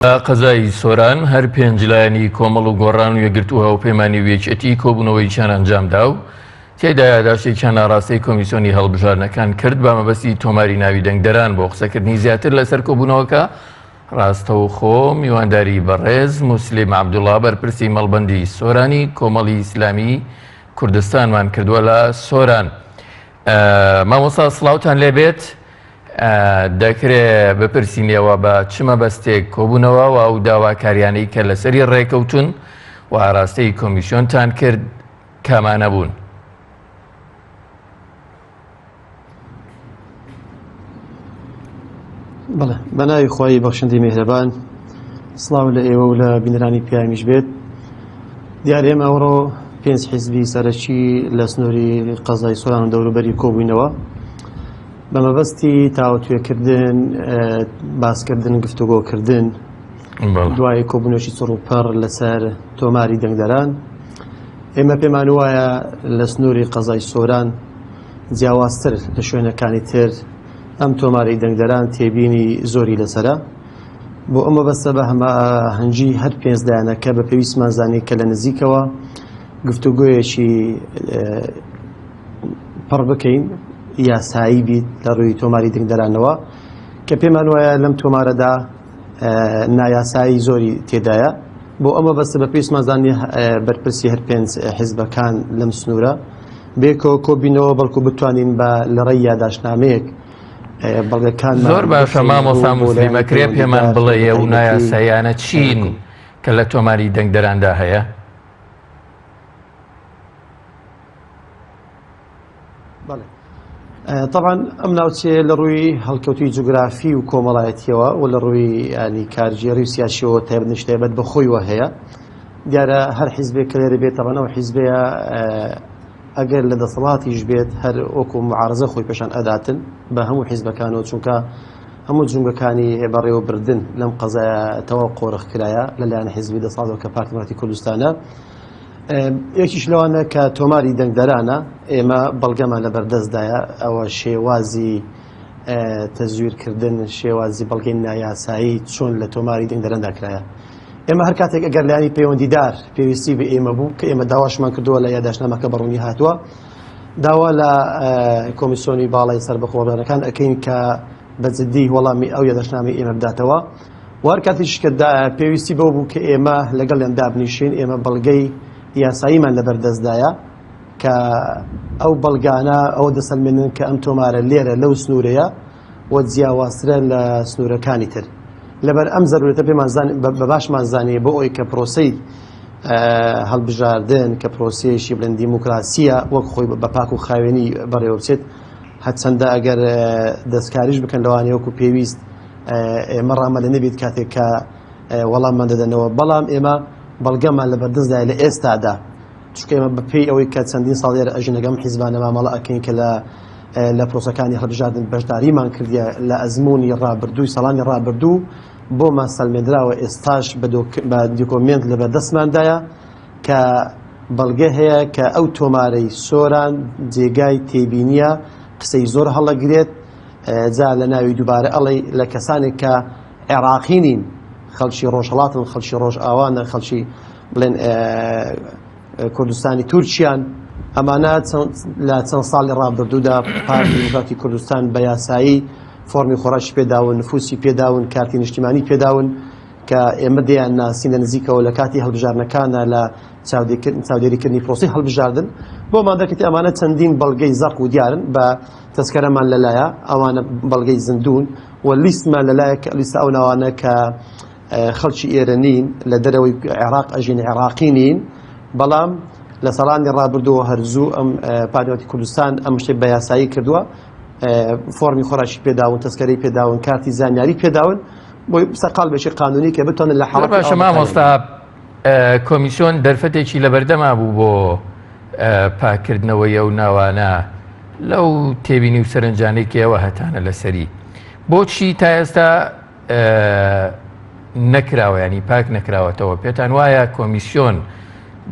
قەزای سۆران هەر پێنجلایانی کۆمەڵ و گۆڕان و یەکگرتووە و پەیمانی وێچەتی کۆبوونەوەیشان ئەنجامدا و تێدا یادداشتێکیان ناڕاستەی کۆمیسیۆنی هەڵبژارنەکان کرد بە مەبەستی تۆماری ناوی دەنگدەران بۆ قسەکردنی زیاتر لەسەر کۆبوونەوەکە. ڕاستەوخۆ میوانداری بەڕێز موسلیم عەبدوڵڵا بەرپرسی مەڵبەندی سۆرانی کۆمەڵی ئیسلامی کوردستانمان کردووە لە سۆران. مامۆستا سڵاوتان لێبێت. دەکرێت بپرسینەوە بە چ مەبەستێک کۆبوونەوە و ئەو داواکاریانەی کە لەسەری ڕێکەوتون و ئاراستەی کۆمیسیۆنتان کرد کامانە بوون؟ بەڵێ بەناوی خۆی بەخشندەی میهرەبان، سڵاو لە ئێوە و لە بینەرانی پیامیش بێت. دیارە ئێمە ئەوڕۆ 5 حیزبی سەرەکی لە سنووری قەزای سۆران و دەوروبەری کۆبووینەوە بە مەبەستی تاوەتوێکردن، باسکردن، گفتوگۆکردن دوای کۆبوونەوەکی چڕوپەڕ لەسەر تۆماری دەنگدەران. ئێمە پێمان وایە لە سنووری قەزای سۆران جیاوازتر لە شوێنەکانی تر ئەم تۆماری دەنگدەران تێبینی زۆری لەسەرە. بۆ ئەمە بەستە بە هەنگی هەر پێنجدایانەکە بە پێویستمان زانێت کە لە نزیکەوە گفتوگۆیەکی پڕ بکەین یاسایی بیت لە ڕووی تۆماری دەنگدەرانەوە کە پێمان وایە لەم تۆمارەدا نایاسایی زۆری تێدایە. بۆ ئەمە بەستە بە پێویستمان زانێ بەرپرسی هەر پێنج حیزبەکان لەم سنوورە بێکەوە کۆبینەوە بەڵکو بتوانین بە لە ڕێی یادداشتنامەیەک بەڵگەکان زۆر باشە. مامۆستا موسلیمەکرێ پێمان بڵێ ئەو نایاساییانە چین کە لە تۆماری دەنگدەراندا هەیە؟ طبعا ئەم ناوچێ لە ڕووی هەڵکەوتوی جوگرافی و کۆمەڵایەتیەوە و لە ڕووی ینی کارژێری و سیاسیەوە تایبەت بە خۆیوە هەیە. دیارە هەر حیزبێک کە لێرە بێت تەوانەوە حیزبەیە ئەگەر لە دەسەڵاتیش بێت هەر وەکو معارزە خۆی پێشان ئەداتن بە هەموو حیزبەکانەوە، چونکە هەموو جونگەکانی بەڕێوەبردن لەم قەزایەتەوە قۆڕخ کرایە لەلایەن حیزبی دەسەڵاتەوە کە پارتی دموکراتی کوردستانە. یەکیش لەوانە کە تۆماری دەنگدەرانە ئێمە بەڵگەمان لە بەردەستدایە ئەوە شێوازی تەزویرکردن، شێوازی بەڵگەی نایاسایی چۆن لە تۆماری دەنگدەراندا کرایە. ئێمە هەر کاتێک ئەگەر لایانی پەیوەندیدار پێویستی بە ئێمە بوو کە ئێمە داواشمان کردووە لە یادداشتنامەکە بەڕوونی هاتووە، داوا لە کۆمیسیۆنی باڵای سەربەخۆڕانەکان ئەەکەین کە بەجددی وەڵامی ئەو یادداشتنامەی ئێمە بداتەوە. و هەر کاتیش کە پێویستی بەو بوو کە ئێمە لەگەڵ لێم دابنیشین، ئێمە بەڵگەی یاساییمان لە بەردەستدایە کە ئەو بەڵگانە ئەوە دەسەلمێنن کە ئەم تۆمارە لێرە لەو سنوورەیە و جیاوازترە لە سنوورەکانی تر. لەبەر ئەم زەرورەتە بە باشمان زانێ بۆ ئەوی کە پرۆسەی هەڵبژاردن کە پرۆسەیەشی بڵێن دیموکراسیە وەک خۆی بە پاک و خاوێنی بەڕێوە بچێت، هەرچەندە ئەگەر دەستکاریش بکەن لەوانەیە وەکو پێویست ئێمە ڕامەدە نەبێت کاتێک کە وەڵاممان دەدەنەوە. بەڵام ئێمە بەڵگەمان لە بەردەستدایە لە ئێستادا، چونکە ئێمە بەپێی ئەوەی کە چەندین ساڵێرە ئەژنەگەم حیزبانە مامەڵە ئەکەین کە لە پرۆسەکانی هەڵبژاردن بەشداریمان کردیە لە ئەزمموی ڕابردووی ساڵانی ڕابردوو بۆمان سەلمێنراوە. ئێستاش بە دیکۆمنت لە بەردەستماندایە کە بەڵگە هەیە کە ئەو تۆمارەی سۆران جێگای تێبینیە قسەی زۆر هەڵەگرێت. جا لە ناوی دووبارە ئەڵێ لە کەسانێک کە عێراقینین، خەڵکی ڕۆژهەڵاتن، خەڵکی ڕۆژ ئاوانە، خەڵکی بڵێن کوردستانی تورکیان، ئەمانە لە چەند ساڵی ڕابردوودا پارتی دموکراتی کوردستان بە یاسایی فۆرمی خۆڕاشی پێداون، نفوسی پێداون، کارتی نیشتیمانی پێداون کە ئێمە دەیان ناسین لە نزیکەوە لە کاتی هەڵبژارنەکانە لە چاودێریکردنی پرۆسی هەڵبژاردن. بۆمان دەکەێت ئەمانە چەندین بەڵگەی زەق و دیارن بە تەسکەرەمان لەلایە، ئەوانە بەڵگەی زیندون و لیستمان لەلایە کە لیستە ئەو ناوانە کە خەڵکی ئێرە نین لە دەرەوەی عێراق ئەژین عێراقی نین، بەڵام لە ساڵانی ڕابردووە هەرزوو ئەم پارتی دموکراتی کوردستان ئەم شتێ بە یاسایی کردووە، فۆرمی خۆڕاشی پێداون، تەسکەرەی پێداون، کارتی زانیاری پێداون بۆی سەقال بێشی قانونی کە بتوانن لە حاڵەت باشە. مامۆستا کۆمیسیۆن دەرفەتێکی لە بەردەما بوو بۆ پاکردنەوەی ئەو ناوانە لەو تێبینی و سەرنجانێکی ئەوە هەتانە لەسەری، بۆچی تا ئێستا نەکراوە، ینی پاک نەکراوەتەوە؟ پێتان وایە کۆمیسیۆن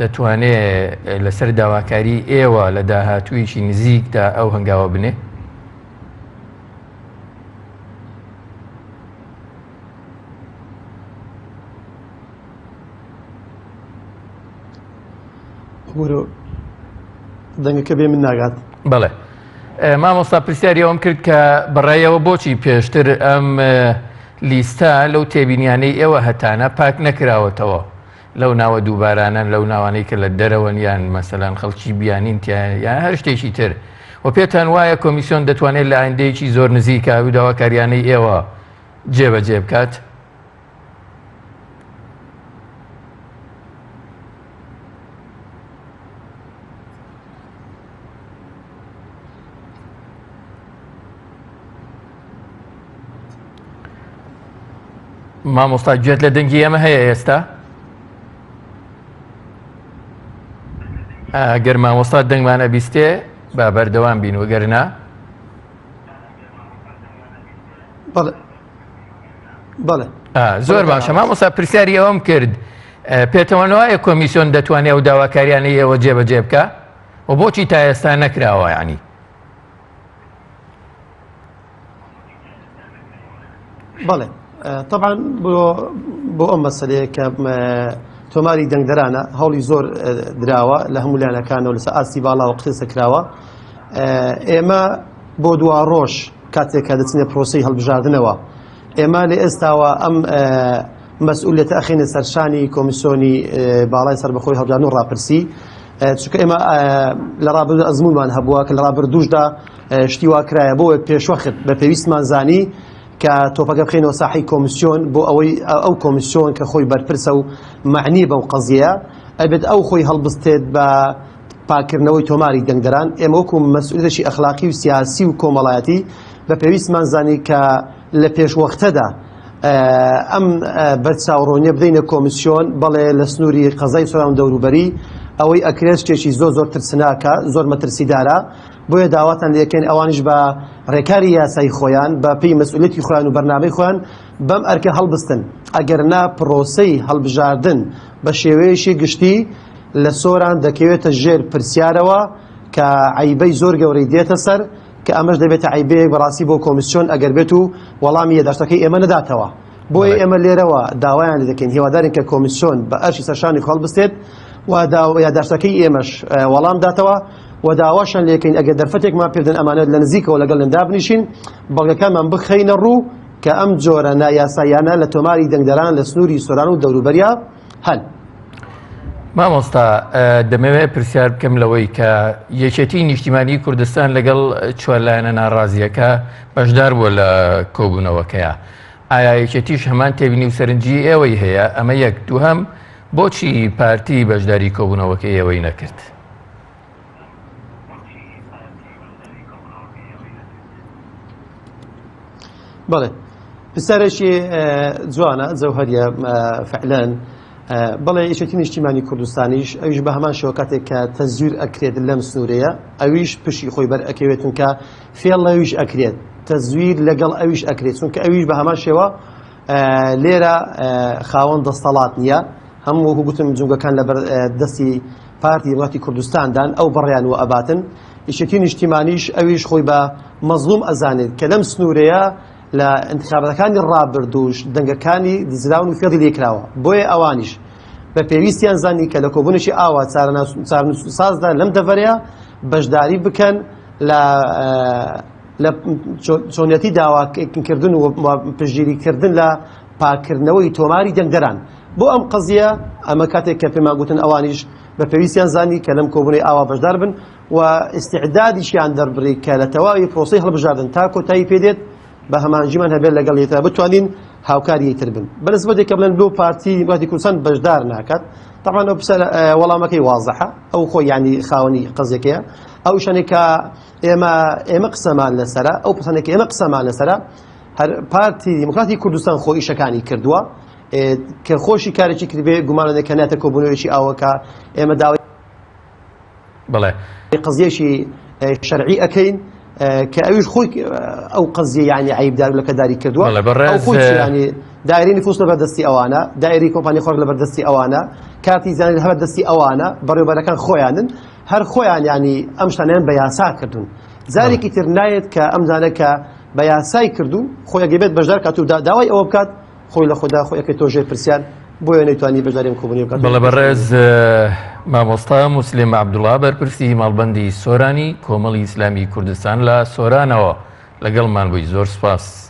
دەتوانێت لەسەر داواکاری ئێوە لە داهاتوویشی نزیکدا ئەو هەنگاوە بنێ؟ وەرە دەنگەکە بێ من ناگات. بەڵێ مامۆستا پرسیاری ئەوم کرد کە بەڕێیەوە بۆچی پێشتر ئەم لیستە لەو تێبینیانەی ئێوە هەتانە پاک نەکراوەتەوە لەو ناوە دووبارانە لەو ناوانەی کە لە دەرەوەن یان مەسەلەن خەڵکی بیانین یان هەر شتێکی تر و پێتان وایە کۆمیسیۆن دەتوانێت لە ئایندەیەکی زۆر نزیکە و داواکاریانەی ئێوە جێبەجێ بکات؟ مامۆستا گوێت لە دەنگی ئێمە هەیە ئێستا؟ ئەگەر مامۆستا دەنگمانە بیستێ با بەردەوام بین وەگەرنا بەڵێ زۆر باشە. مامۆستا پرسیاری ئەوەم کرد پێتەوەنەوەیە کۆمیسیۆن دەتوانێت ئەو داواکاریانەی ئێوە جێبەجێ بکە و بۆچی تا ئێستا نەکراوە یعنی؟ بەڵێ طبعا بۆ ئەم مەسەلەیە کە تۆماری دەنگدەرانە هەوڵی زۆر دراوە لە هەموو لایەنەکانەوە لەسەر ئاستی باڵاوە قسە کراوە. ئێمە بۆ دوا ڕۆژ کاتێکە دەچینە پرۆسەی هەڵبژاردنەوە ئێمە لە ئێستاوە ئەم مەسئولیەتە ئەخینە سەرشانی کۆمیسیۆنی باڵای سەربەخۆی هەڵبژاردن و ڕاپرسی چونکە ئێمە لە ڕابردوو ئەزمونمان هەبووە کە لە ڕابردووشدا شتی وا کرایە بۆ پێشوەخت بە پێویستمان زانی کە تۆپەکە بخینەوە ساحی کۆمیسیۆن بۆ ئەوەی ئەو کۆمیسیۆن کە خۆی بەرپرسە و معنی بەو قەزیە ئەبێت ئەو خۆی هەڵبستێت بە پاکردنەوەی تۆماری دەنگدەران. ئێمە وەکو مەسئولێتێکی ئەخلاقی و سیاسی و کۆمەڵایەتی بە پێویستمان زانی کە لە پێشوەختەدا ئەم بەرچاوڕۆنیە بدەینە کۆمیسیۆن بەڵێ لە سنووری قەزای سۆران و دەوروبەری ئەوەی ئەکرێت شتێکی زۆر ترسناکە زۆر مەترسیدارە بۆیە داواتان لەکەین ئەوانش بە ڕێکاری یاسایی خۆیان بە پێی مەسئولێتی خۆیان و بەرنامەی خۆیان بەم ئەرکە هەڵبستن ئەگەرنا پرۆسەی هەڵبژاردن بە شێوەیەشی گشتی لە سۆران دەکەوێتە ژێر پرسیارەوە کە عیبەی زۆر گەورەی دێتە سەر کە ئەمەش دەبێتە عیبەیەک بەڕاستی بۆ کۆمیسیۆن ئەگەر بێت و وەڵامی یەداشتەکەی ئێمە نەداتەوە. بۆیە ئێمە لێرەوە داوایان لێ دەکەین هیوادارین کە کۆمیسیۆن بە ئەرشی سەرشانی هەڵبستێت و یاداشتەکەی ئێمەش وەڵام داتەوە و داواشان لێکەین ئەگەر دەرفەتێکمان پێدەن ئەمانەت لە نزیکەوە لەگەڵ لەندا بنیشین بەڵگەکانمان بخەینە ڕوو کە ئەم جۆرە نایاساییانە لە تۆماری دەنگدەران لە سنووری سۆران و دەوروبەریا هەن. مامۆستا دەمەوێت پرسیار بکەم لەوەی کە یەکێتی نیشتیمانی کوردستان لەگەڵ چوار لایەنە ناڕازیەکە بەشدار بووە لە کۆبوونەوەکەیە. ئایا یەکێتیش هەمان تێبینی و سەرنجی ئێوەی هەیە؟ ئەمە یەک. دووهەم بۆچی پارتی بەشداری کۆبوونەوەکەی ئێوەی نەکرد؟ بەڵێ پرسیارێکی جوانە جەوهەریە فعلەن. بەڵێ یەکێتی نیشتیمانی کوردستانیش ئەویش بە هەمان شێوە کاتێک کە تەزویر ئەکرێت لەم سنوورەیە ئەویش پشی خۆی بەر ئەکەوێتون کە فێڵ لەویش ئەکرێت تەزویر لەگەڵ ئەویش ئەکرێت چونکە ئەویش بە هەمان شێوە لێرە خاوەن دەستەڵات نییە. هەموو وەکو گوتم جونگەکان لە دەستی پارتی وڵاتی کوردستاندان ئەو بەڕیان و ئەباتن. یەکێتی نیشتیمانیش ئەویش خۆی بە مەزلوم ئەزانێت کە لەم سنوورەیە لە انتخابەکانی ڕابردووش دەنگەکانی دزراون و فێڵی لێکراوە. بۆیە ئەوانیش بە پێویستیان زانی کە لە کۆبوونێکی ئاوا چارەسازدا لەم دەڤەرەیە بەشداری بکەن لە چۆنیەتی داواکردن و پشتگیریکردن لە پاکردنەوەی تۆماری دەنگدەران. بۆ ئەم قەزیە ئەمە کاتێک کە پێمان گوتن ئەوانیش بە پێویستیان زانی کە لەم کۆبوونەی ئاوا بەشدار بن و ئیستیعدادیشیان دەربڕی کە لە تەواوی پرۆسەی هەڵبژاردن تا کۆتایی پێدێت بە هەمانجیمان هەبێت لەگەڵ یەکتر بتوانین هاوکاری یەکتر بن. بەنسبەتێک کە بڵێن بۆ پارتی وڵاتی کوردستان بەشدار ناکات طبعا ئەو وەڵامەکەی وازەحە ئەو خۆی یعنی خاوەنی قەزێکەیە ئەو شانێک کە ئێمە قسەمان لەسەرە ئەو پرسانێکی ئێمە قسەمان لەسەرە هەر پارتی دیموکراتی کوردستان خۆی ئیشەکانی کردووە کە خۆشی کارێکی کردبێ گومانە کە ناتە کۆبوونەوەیەکی ئەوەکە ئێمە داوای بەڵێ قەزیەشی شەرعی ئەەکەین کە ئەویش خۆی ئەو قەزیە یعنی عیبدار لەکە داری کردووە ینی دایری نفوس لە بەردەستی ئەوانە دایری کۆمپانی خۆر لە بەردەستی ئەوانە کاتی زانانی هەبەر دەستی ئەوانە بەڕێوەبەرەکان خۆیانن هەر خۆیان ینی ئەم شتانیان بە یاسا کردوون. جارێکی تر نایێت کە ئەم زانە کە بە یاسای کردو خۆی ئەگەبێت بەشدار کات و داوای ئەوە بکات خۆی لە خۆدا خۆیەکەی تۆ ژێر پرسیار بۆیە نەیتوانی بەشداری ئەم کۆبوونی بکات. بەڵێ بەڕێز مامۆستا موسلیم عەبدوڵڵا بەرپرسی ماڵبەندی سۆرانی کۆمەڵی ئیسلامی کوردستان لە سۆرانەوە لەگەڵمان بووی. زۆر سوپاس.